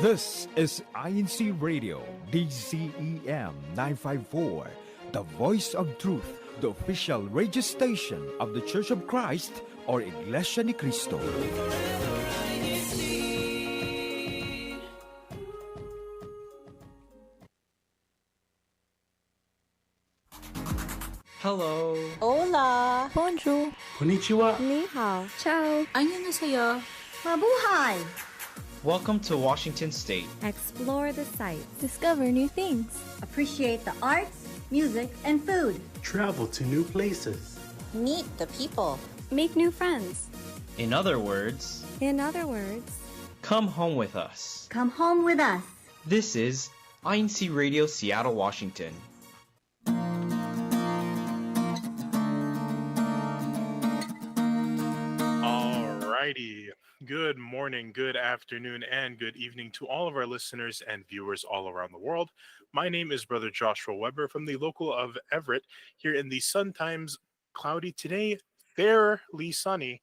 This is INCRadio DCEM 954, the voice of truth, the official radio station of the Church of Christ or Iglesia ni Cristo. Hello. Hola! Bonjour. Konnichiwa. Ni hao. Ciao! Annyeonghaseyo. Mabuhay! Welcome to Washington State. Explore the sights. Discover new things. Appreciate the arts, music, and food. Travel to new places. Meet the people. Make new friends. In other words, come home with us. Come home with us. This is INCRadio Seattle, Washington. Alrighty. Good morning, good afternoon, and good evening to all of our listeners and viewers all around the world. My name is Brother Joshua Weber from the local of Everett here in the sometimes cloudy, today fairly sunny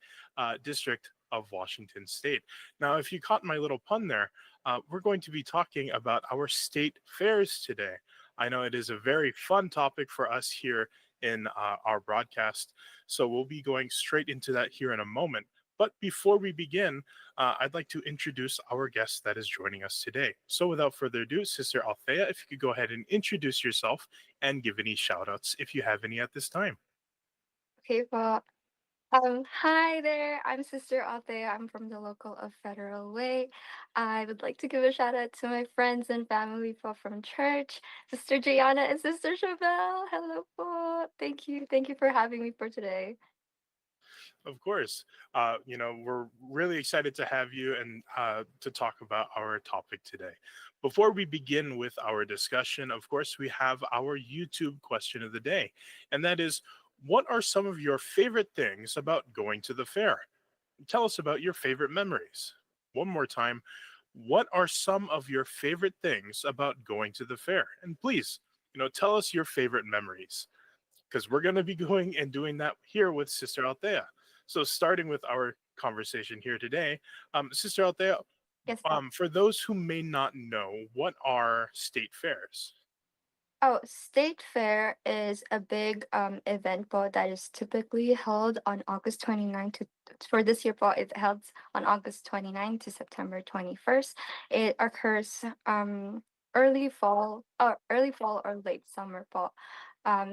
district of Washington State. Now, if you caught my little pun there, we're going to be talking about our state fairs today. I know it is a very fun topic for us here in our broadcast, so we'll be going straight into that here in a moment. But before we begin, I'd like to introduce our guest that is joining us today. So without further ado, Sister Althea, if you could go ahead and introduce yourself and give any shout-outs if you have any at this time. Okay, well, hi there. I'm Sister Althea. I'm from the local of Federal Way. I would like to give a shout out to my friends and family from church, Sister Gianna and Sister Chevelle. Hello po. Thank you. Thank you for having me for today. Of course. We're really excited to have you and to talk about our topic today. Before we begin with our discussion, of course, we have our YouTube question of the day. And that is, what are some of your favorite things about going to the fair? Tell us about your favorite memories. One more time, what are some of your favorite things about going to the fair? And please, tell us your favorite memories, because we're going to be going and doing that here with Sister Althea. So starting with our conversation here today, Sister Althea, Yes. For those who may not know, what are state fairs? Oh, State Fair is a big event that is typically held on August 29 for this year, it's held on August 29 to September 21st. It occurs early fall or late summer fall.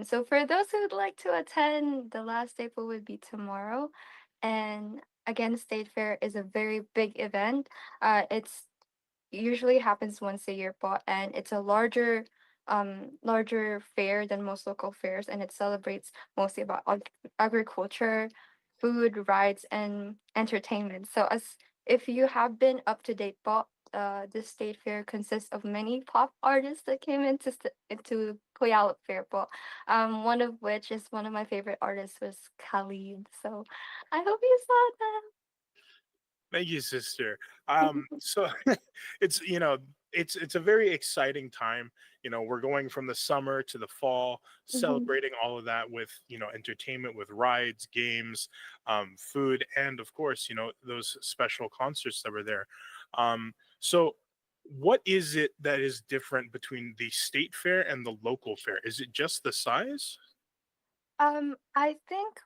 So for those who would like to attend, the last day would be tomorrow. And again, State Fair is a very big event. It's usually happens once a year, and it's a larger fair than most local fairs, and it celebrates mostly about agriculture, food, rides, and entertainment. So as if you have been up to date, this state fair consists of many pop artists that came into Puyallup Fair. One of which is one of my favorite artists was Khalid. So I hope you saw that. Thank you, sister. So it's a very exciting time. We're going from the summer to the fall, celebrating all of that with entertainment, with rides, games, food, and of course those special concerts that were there. So what is it that is different between the state fair and the local fair? Is it just the size? I think,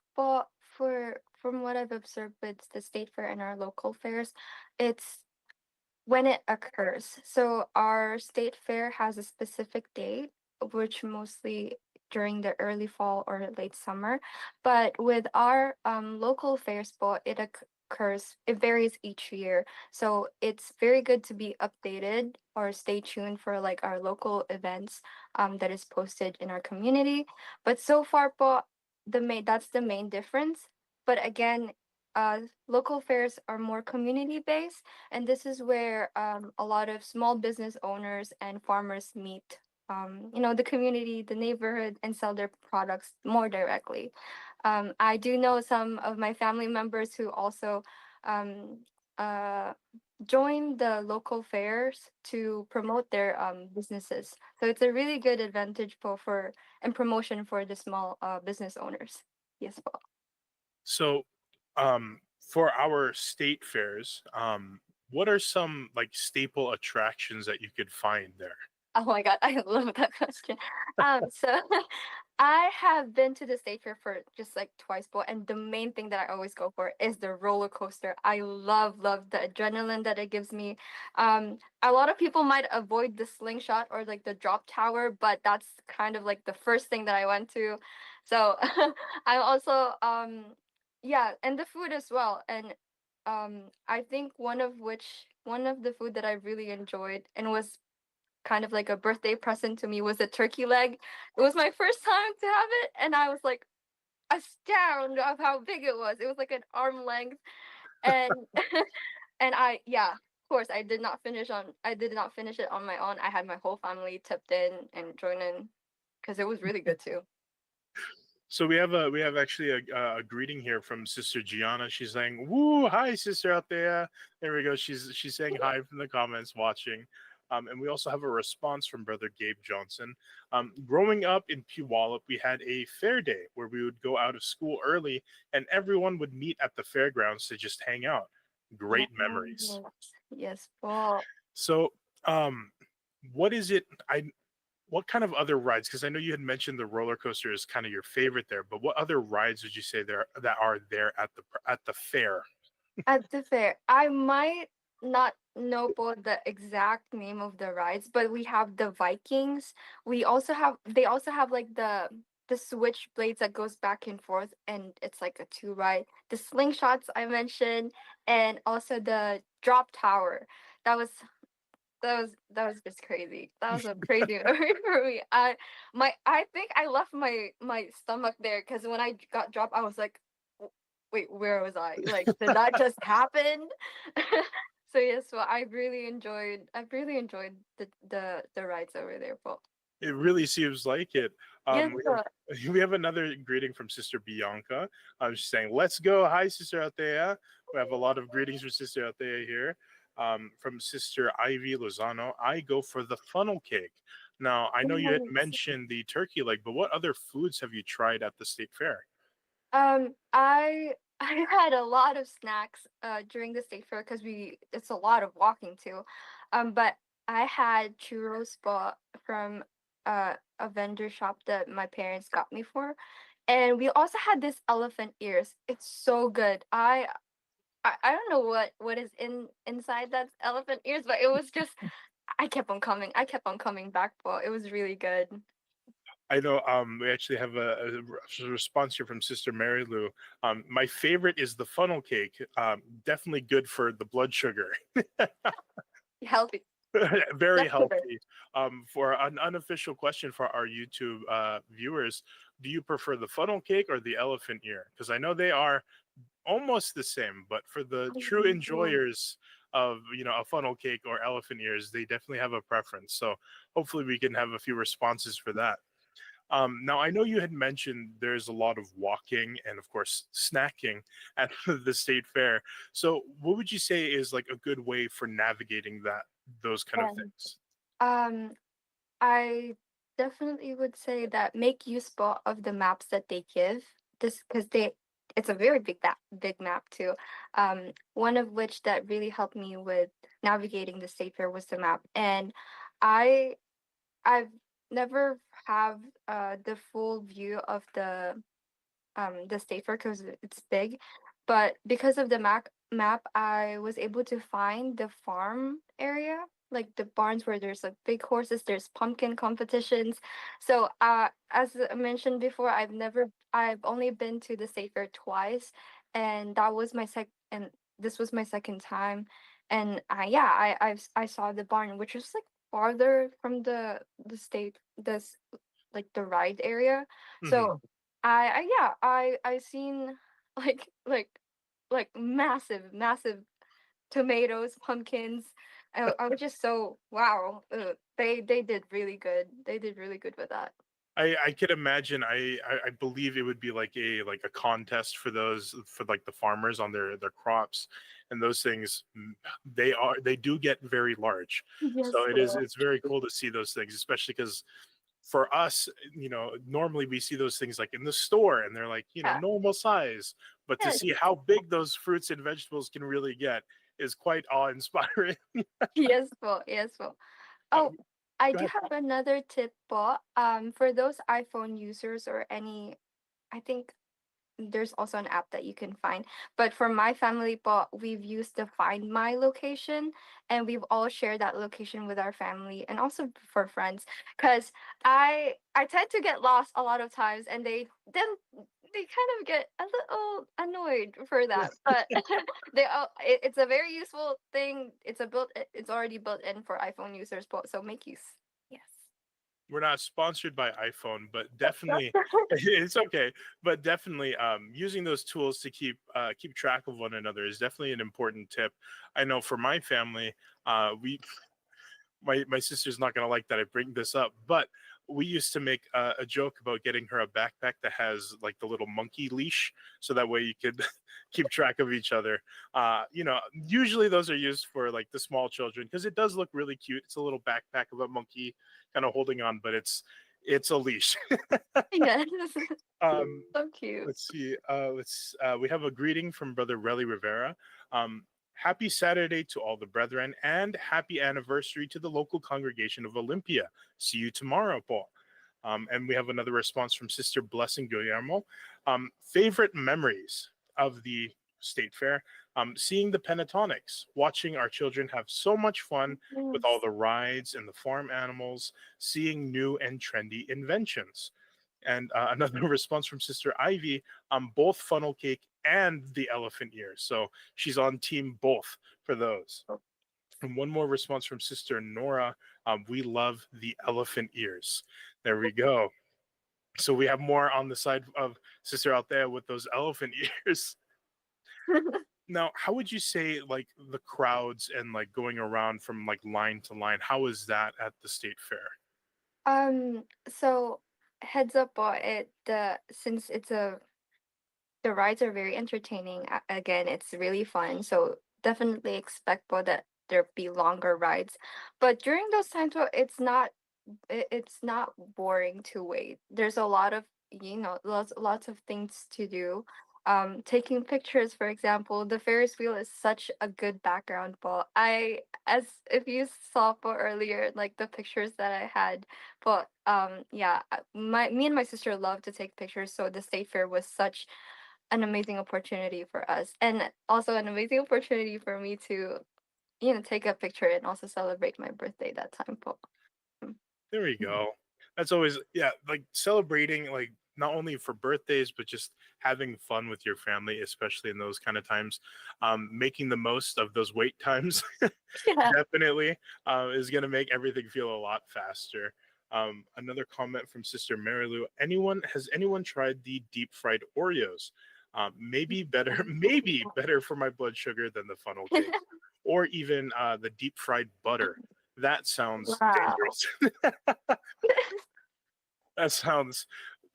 from what I've observed with the state fair and our local fairs, it's when it occurs. So our state fair has a specific date, which mostly during the early fall or late summer. But with our local fairs, it occurs. It varies each year. So it's very good to be updated or stay tuned for like our local events that is posted in our community. But so far, that's the main difference. But again, local fairs are more community based, and this is where a lot of small business owners and farmers meet the community, the neighborhood, and sell their products more directly. I do know some of my family members who also join the local fairs to promote their businesses. So it's a really good advantage for and promotion for the small business owners. Yes, Paul. So for our state fairs, what are some like staple attractions that you could find there? Oh my God, I love that question. So I have been to the state fair for just like twice, but and the main thing that I always go for is the roller coaster. I love the adrenaline that it gives me. A lot of people might avoid the slingshot or like the drop tower, but that's kind of like the first thing that I went to. So I also yeah, and the food as well. And I think one of the food that I really enjoyed and was kind of like a birthday present to me was a turkey leg. It was my first time to have it, and I was like astounded of how big it was. It was like an arm length, and and yeah, of course, I did not finish it on my own. I had my whole family tipped in and join in because it was really good too. So we have actually a greeting here from Sister Gianna. She's saying, "Woo, hi, sister out there." There we go. She's saying hi from the comments, watching. And we also have a response from Brother Gabe Johnson. Growing up in Puyallup, we had a fair day where we would go out of school early, and everyone would meet at the fairgrounds to just hang out. Great memories. Yes, well, So, um, what is it? What kind of other rides? Because I know you had mentioned the roller coaster is kind of your favorite there, but what other rides would you say there that are there at the fair? at the fair, I might not know both the exact name of the rides, but we have the Vikings. They also have like the switchblades that goes back and forth, and it's like a two ride. The slingshots I mentioned, and also the drop tower. That was that was just crazy. That was a crazy memory for me. I think I left my stomach there because when I got dropped, I was like, wait, where was I? Like, did that just happen? So yes, well, I really enjoyed the rides over there, Paul. It really seems like it. Yes, We have another greeting from Sister Bianca. She's saying, "Let's go, hi, Sister Althea." We have a lot of greetings from Sister Althea here. From Sister Ivy Lozano, I go for the funnel cake. Now, I know you had yes. mentioned the turkey leg, but what other foods have you tried at the state fair? I I had a lot of snacks during the state fair because we it's a lot of walking too. But I had churros bought from a vendor shop that my parents got me for, and we also had this elephant ears. It's so good. I don't know what is inside that elephant ears, but it was just I kept on coming. I kept on coming back for. It was really good. I know we actually have a response here from Sister Mary Lou. My favorite is the funnel cake. Definitely good for the blood sugar. Healthy. Very That's good. healthy. For an unofficial question for our YouTube viewers, do you prefer the funnel cake or the elephant ear? Because I know they are almost the same, but for the true enjoyers of a funnel cake or elephant ears, they definitely have a preference. So hopefully we can have a few responses for that. Now, I know you had mentioned there's a lot of walking and, of course, snacking at the state fair. So, what would you say is like a good way for navigating those kind of And things? um I definitely would say that make use of the maps that they give. This because they it's a very big map too. One of which that really helped me with navigating the state fair was the map, and I I've never have the full view of the state fair because it's big, but because of the map I was able to find the farm area, like the barns where there's like big horses, there's pumpkin competitions. So as I mentioned before, I've only been to the state fair twice, and that was my and this was my second time. And yeah, I saw the barn, which was like farther from the state this like the ride area. Hmm. So I seen like like massive tomatoes, pumpkins. I was just so wow. They did really good. They did really good with that. I could imagine. I believe it would be like a contest for those for like the farmers on their crops, and those things. They do get very large. Yes, So well, it's very cool to see those things, especially because for us, normally we see those things like in the store and they're like, yeah, normal size. But to yes, see how big those fruits and vegetables can really get is quite awe-inspiring. Yes po, yes po. Uh, Oh, I Go do ahead. have another tip po. For those iPhone users or any, I think there's also an app that you can find. But for my family po, we've used the Find My location, and we've all shared that location with our family and also for friends. Cause I tend to get lost a lot of times, and they kind of get a little annoyed for that. But it's a very useful thing. It's already built in for iPhone users, po. So make use. Yes. We're not sponsored by iPhone, but definitely it's okay. But definitely, using those tools to keep track of one another is definitely an important tip. I know for my family, we my sister's not gonna like that I bring this up, but we used to make a joke about getting her a backpack that has like the little monkey leash, so that way you could keep track of each other. Usually those are used for like the small children because it does look really cute. It's a little backpack of a monkey kind of holding on, but it's a leash. Yes. um, So cute. let's see. We have a greeting from Brother Relly Rivera. Happy Saturday to all the brethren, and happy anniversary to the local congregation of Olympia. See you tomorrow, Paul. And we have another response from Sister Blessing Guillermo. Favorite memories of the state fair: seeing the pentatonics, watching our children have so much fun with all Yes. the rides and the farm animals, seeing new and trendy inventions. And another response from Sister Ivy, both funnel cake and the elephant ears. So she's on team both for those. And one more response from Sister Nora, we love the elephant ears. There we go. So we have more on the side of Sister Althea with those elephant ears. Now, how would you say like the crowds and like going around from like line to line? How is that at the state fair? So heads up, since the rides are very entertaining. Again, it's really fun. So definitely expect that there be longer rides. But during those times, it's not boring to wait. There's a lot of lots of things to do. Taking pictures, for example, the Ferris wheel is such a good background. But as if you saw po earlier, like the pictures that I had, but yeah, me and my sister love to take pictures. So the state fair was such an amazing opportunity for us, and also an amazing opportunity for me to take a picture and also celebrate my birthday that time po. There we go. That's always, yeah, like celebrating like not only for birthdays but just having fun with your family, especially in those kind of times. Making the most of those wait times Yeah. definitely is going to make everything feel a lot faster. Another comment from Sister Marilu: has anyone tried the deep fried Oreos? Maybe better, maybe better for my blood sugar than the funnel cake, or even the deep fried butter. That sounds Wow. dangerous. That sounds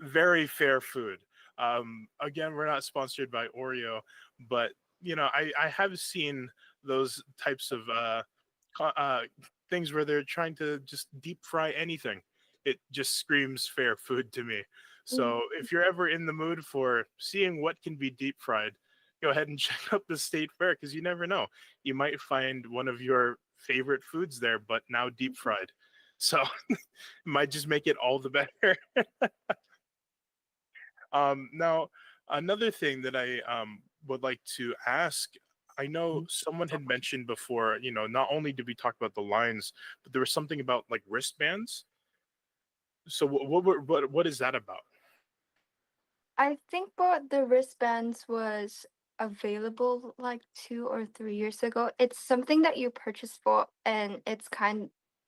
very fair food. Again, we're not sponsored by Oreo, but I have seen those types of things where they're trying to just deep fry anything. It just screams fair food to me. So if you're ever in the mood for seeing what can be deep fried, go ahead and check out the state fair, because you never know. You might find one of your favorite foods there, but now deep fried. So it might just make it all the better. Now, another thing that I would like to ask, I know someone had mentioned before, not only did we talk about the lines, but there was something about like wristbands. So what is that about? I think what the wristbands was available like 2 or 3 years ago. It's something that you purchase for, and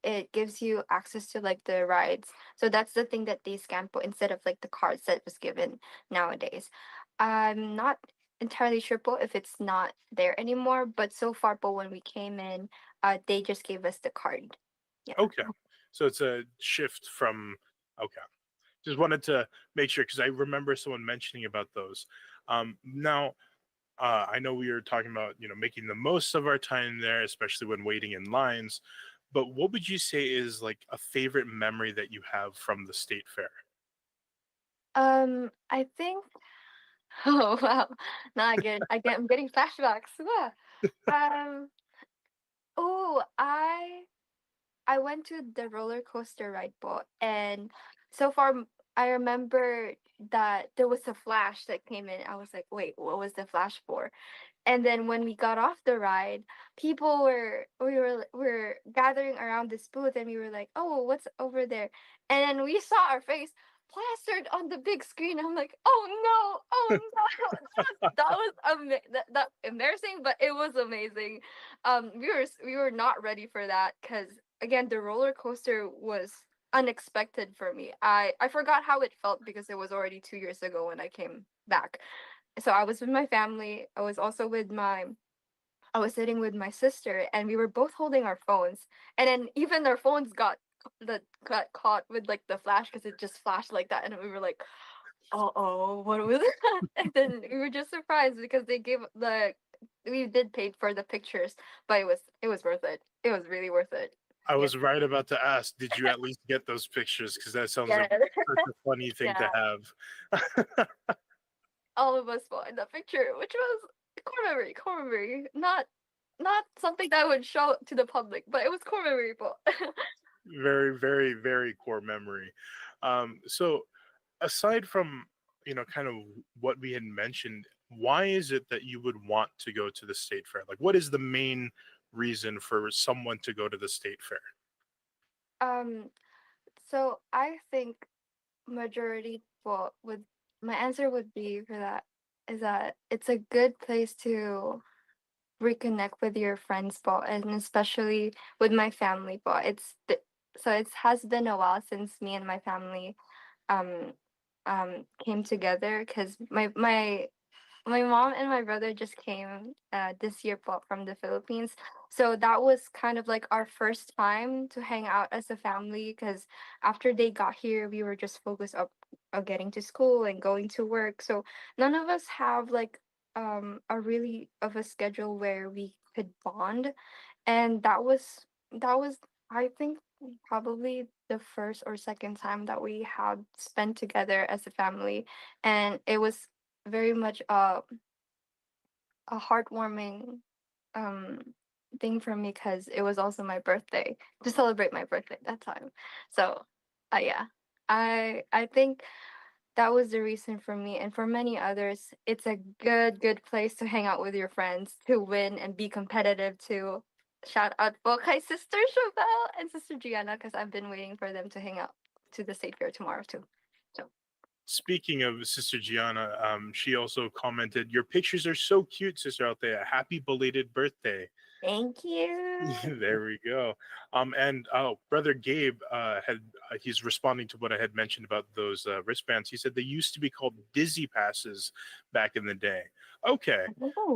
it gives you access to like the rides. So that's the thing that they scan for instead of like the cards that was given nowadays. I'm not entirely sure po if it's not there anymore, but so far po when we came in, they just gave us the card. Yeah. Okay, so it's a shift from, okay. Just wanted to make sure because I remember someone mentioning about those. Now, I know we were talking about making the most of our time there, especially when waiting in lines. But what would you say is like a favorite memory that you have from the state fair? I think. Oh wow! Now I'm getting flashbacks. Wow. Um. Oh, I went to the roller coaster ride po, and so far I remember that there was a flash that came in. I was like, wait, what was the flash for? And then when we got off the ride, people were gathering around this booth, and we were like, "Oh, what's over there?" And then we saw our face plastered on the big screen. I'm like, "Oh no, oh no!" That was embarrassing, but it was amazing. We were not ready for that because again, the roller coaster was unexpected for me. I forgot how it felt because it was already 2 years ago when I came back. So I was with my family. I was sitting with my sister, and we were both holding our phones. And then even our phones got caught with like the flash because it just flashed like that, and we were like, oh, what was that? And then we were just surprised because they gave the we did pay for the pictures, but it was worth it. It was really worth it. I Yeah. was right about to ask, did you at least get those pictures? Because that sounds Yeah. like such a funny thing Yeah. to have. All of us fought in that picture, which was core memory. Not something that I would show to the public, but it was core memory. But Very, very, very core memory. So aside from kind of what we had mentioned, why is it that you would want to go to the state fair? Like, what is the main reason for someone to go to the state fair? um, so I think majority, well, would my answer would be for that is that it's a good place to reconnect with your friends, but and especially with my family, but so it has been a while since me and my family um came together because my mom and my brother just came this year from the Philippines. So that was kind of like our first time to hang out as a family because after they got here, we were just focused on getting to school and going to work. So none of us have like a really of a schedule where we could bond. And that was I think probably the first or second time that we had spent together as a family. And it was very much a heartwarming um thing for me because it was also my birthday to celebrate my birthday that time. So yeah, I think that was the reason for me, and for many others it's a good place to hang out with your friends, to win and be competitive too. Shout out for my sister Chevelle and sister Gianna because I've been waiting for them to hang out to the state fair tomorrow too. So Speaking of Sister Gianna, she also commented, "Your pictures are so cute, Sister Althea. Happy belated birthday." thank you. There we go. And Brother Gabe he's responding to what I had mentioned about those wristbands. He said they used to be called Dizzy Passes back in the day. Okay,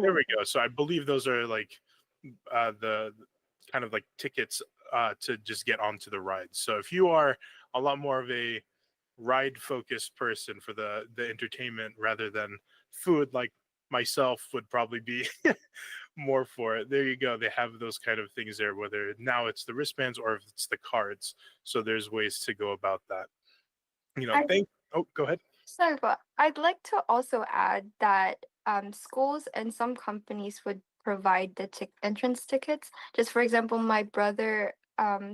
there Oh. we go. So I believe those are like the kind of like tickets to just get onto the ride. So if you are a lot more of a ride focused person for the entertainment rather than food, like myself would probably be more for it. There you go. They have those kind of things there, whether now it's the wristbands or if it's the cards. So there's ways to go about that. I Oh, go ahead. Sorry, but I'd like to also add that schools and some companies would provide the entrance tickets. Just for example, my brother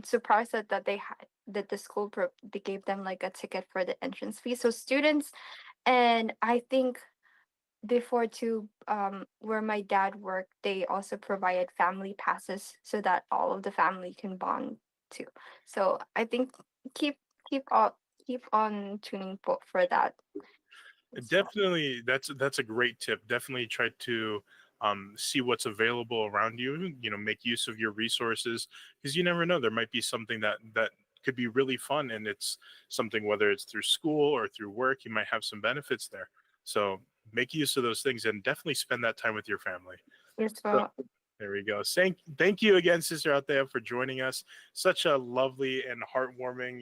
surprised that they had that the school they gave them like a ticket for the entrance fee. So students, and I think before too, where my dad worked, they also provided family passes so that all of the family can bond too. So I think keep keep on keep on tuning for that as well. Definitely, that's a great tip. Definitely try to see what's available around you. Make use of your resources because you never know. There might be something that could be really fun, and it's something whether it's through school or through work. You might have some benefits there. So make use of those things and definitely spend that time with your family. Yes, So, well, there we go. Thank you again, Sister out there, for joining us. Such a lovely and heartwarming,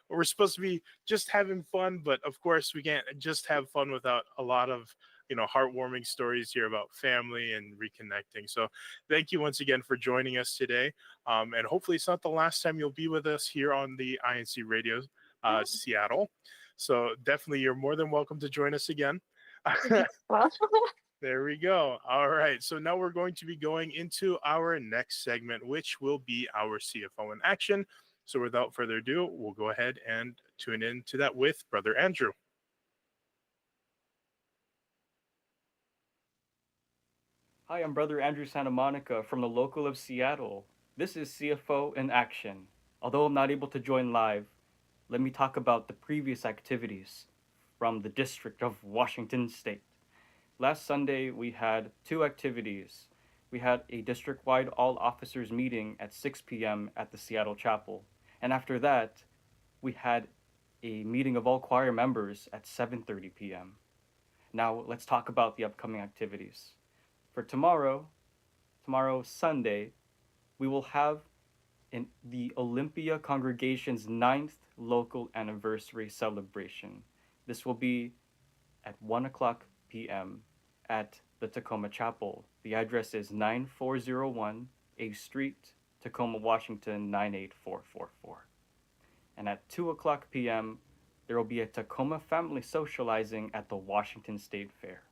we're supposed to be just having fun, but of course we can't just have fun without a lot of, heartwarming stories here about family and reconnecting. So thank you once again for joining us today. And hopefully it's not the last time you'll be with us here on the INC Radio Seattle. So definitely you're more than welcome to join us again. well. There we go. All right. So now we're going to be going into our next segment, which will be our CFO in action. So without further ado, we'll go ahead and tune in to that with Brother Andrew. Hi, I'm Brother Andrew Santa Monica from the local of Seattle. This is CFO in action. Although I'm not able to join live, let me talk about the previous activities from the District of Washington State. Last Sunday, we had two activities. We had a district wide all officers meeting at 6 p.m. at the Seattle Chapel. And after that, we had a meeting of all choir members at 7:30 p.m. Now, let's talk about the upcoming activities. For tomorrow, Sunday, we will have the Olympia congregation's 9th local anniversary celebration. This will be at 1 o'clock p.m. at the Tacoma Chapel. The address is 9401 A Street, Tacoma, Washington 98444. And at 2 o'clock p.m., there will be a Tacoma family socializing at the Washington State Fair.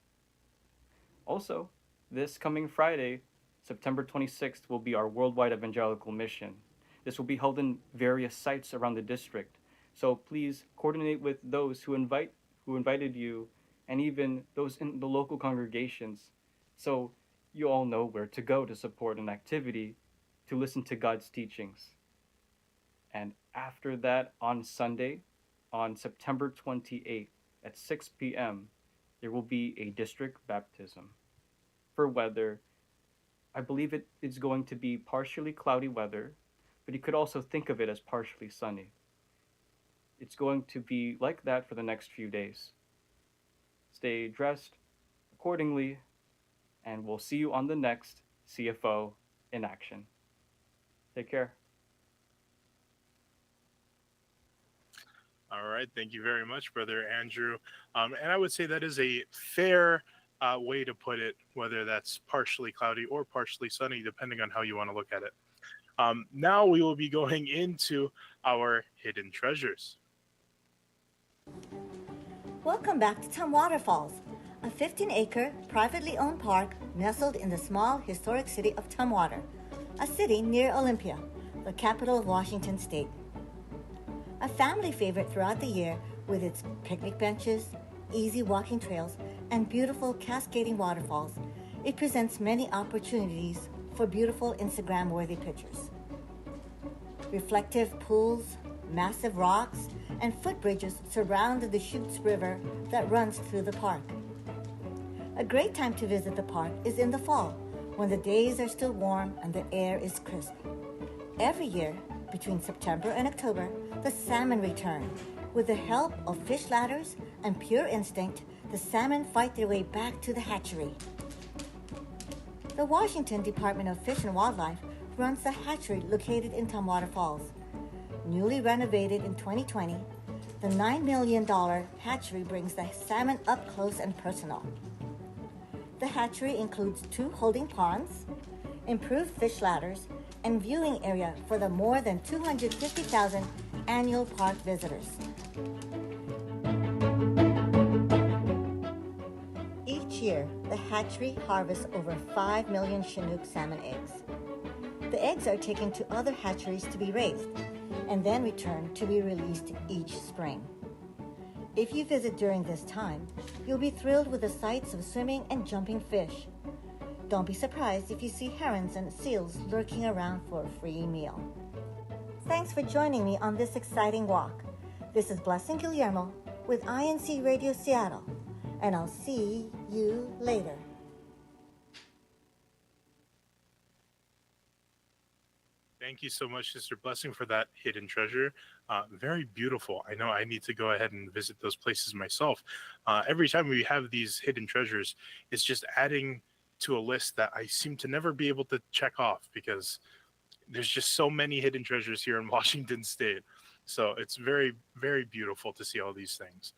Also, this coming Friday, September 26th, will be our Worldwide Evangelical Mission. This will be held in various sites around the district. So please coordinate with those who invited you, and even those in the local congregations, so you all know where to go to support an activity, to listen to God's teachings. And after that, on Sunday, on September 28th at 6 p.m., there will be a district baptism. For weather, I believe it is going to be partially cloudy weather, but you could also think of it as partially sunny. It's going to be like that for the next few days. Stay dressed accordingly, and we'll see you on the next CFO in action. Take care. All right. Thank you very much, Brother Andrew. And I would say that is a fair way to put it, whether that's partially cloudy or partially sunny, depending on how you want to look at it. Now we will be going into our hidden treasures. Welcome back to Tumwater Falls, a 15-acre, privately owned park nestled in the small, historic city of Tumwater, a city near Olympia, the capital of Washington State. A family favorite throughout the year with its picnic benches, easy walking trails, and beautiful cascading waterfalls, it presents many opportunities for beautiful Instagram-worthy pictures. Reflective pools, massive rocks, and footbridges surround the Chutes River that runs through the park. A great time to visit the park is in the fall, when the days are still warm and the air is crisp. Every year, between September and October, the salmon return. With the help of fish ladders and pure instinct, the salmon fight their way back to the hatchery. The Washington Department of Fish and Wildlife runs the hatchery located in Tumwater Falls. Newly renovated in 2020, the $9 million hatchery brings the salmon up close and personal. The hatchery includes 2 holding ponds, improved fish ladders, and viewing area for the more than 250,000 annual park visitors. Each year, the hatchery harvests over 5 million Chinook salmon eggs. The eggs are taken to other hatcheries to be raised, and then returned to be released each spring. If you visit during this time, you'll be thrilled with the sights of swimming and jumping fish. Don't be surprised if you see herons and seals lurking around for a free meal. Thanks for joining me on this exciting walk. This is Blessing Guillermo with INCRadio Seattle, and I'll see you later. Thank you so much, Sister Blessing, for that hidden treasure. Very beautiful. I know I need to go ahead and visit those places myself. Every time we have these hidden treasures, it's just adding to a list that I seem to never be able to check off, because there's just so many hidden treasures here in Washington State. So it's very, very beautiful to see all these things.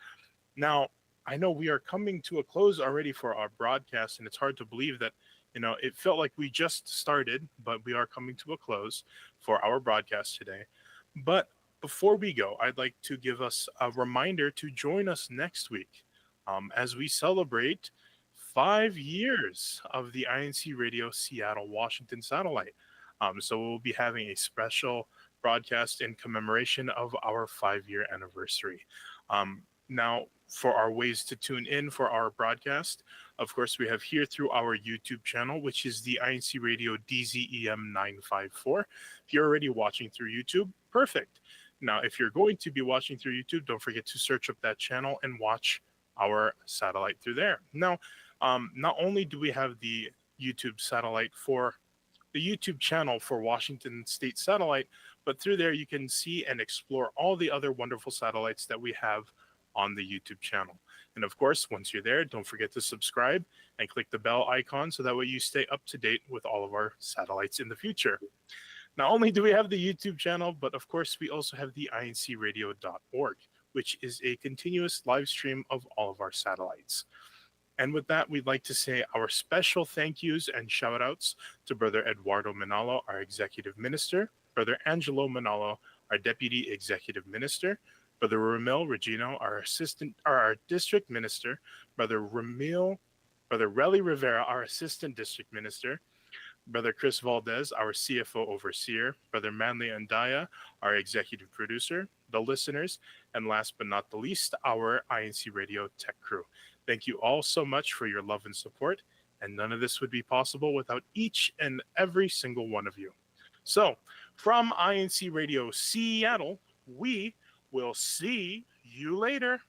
Now, I know we are coming to a close already for our broadcast, and it's hard to believe that, it felt like we just started, but we are coming to a close for our broadcast today. But before we go, I'd like to give us a reminder to join us next week as we celebrate 5 years of the INC Radio Seattle, Washington satellite. So we'll be having a special broadcast in commemoration of our 5-year anniversary. Now, for our ways to tune in for our broadcast, of course, we have here through our YouTube channel, which is the INC Radio DZEM 954. If you're already watching through YouTube, perfect. Now, if you're going to be watching through YouTube, don't forget to search up that channel and watch our satellite through there. Now, not only do we have the YouTube satellite for the YouTube channel for Washington State Satellite, but through there you can see and explore all the other wonderful satellites that we have on the YouTube channel. And of course, once you're there, don't forget to subscribe and click the bell icon so that way you stay up to date with all of our satellites in the future. Not only do we have the YouTube channel, but of course we also have the INCradio.org, which is a continuous live stream of all of our satellites. And with that, we'd like to say our special thank yous and shout outs to Brother Eduardo Manalo, our Executive Minister, Brother Angelo Manalo, our Deputy Executive Minister, Brother Ramil Regino, our District Minister, Brother Relly Rivera, our Assistant District Minister, Brother Chris Valdez, our CFO Overseer, Brother Manley Andaya, our Executive Producer, the listeners, and last but not the least, our INC Radio Tech Crew. Thank you all so much for your love and support, and none of this would be possible without each and every single one of you. So, from INC Radio Seattle, we will see you later.